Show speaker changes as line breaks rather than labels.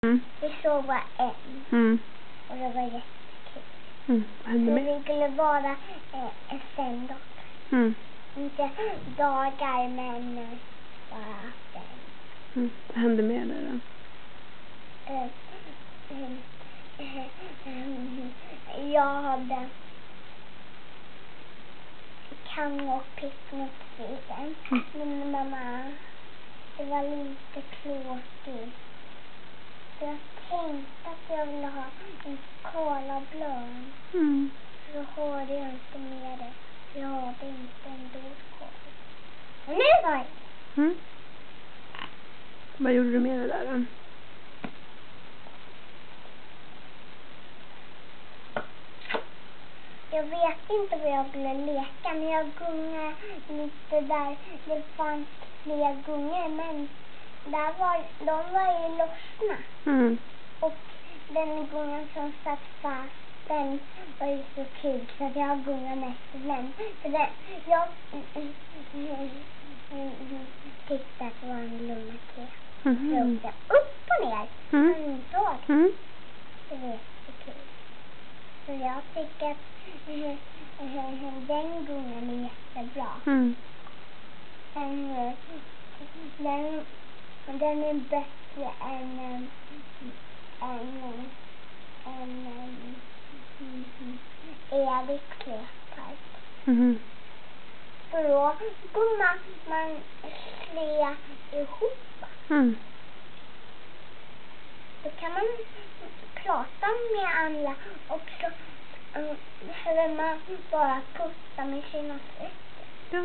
Vi såg bara en. Och det var jättekul.
Vad hände
Så
med?
vi skulle vara 5 dagar. Inte dagar, men bara 5.
Vad hände med dig då?
Jag hade kan och picknickfilm. Men mamma, det var lite tråkigt. Så jag tänkte att jag ville ha en kolablad. Så hörde jag inte med det. För jag hade inte en dårkola. Men nu var jag med.
Vad gjorde du med det där då?
Jag vet inte vad jag ville leka, men jag gungade lite där. Det fanns fler gungor, men de var ju lossna. Och den gungan som satt fast, den var ju så kul så att jag gungade mest i den. För jag tyckte att det var en lummaket. Så jag åkte upp och ner. Man såg. Det var jättekul. Så jag tycker att den gungan är jättebra. Den är bättre än Eriks lekpark. För då går man slä ihop. Då kan man prata med alla och så behöver man bara putta med sina fötter.
Ja.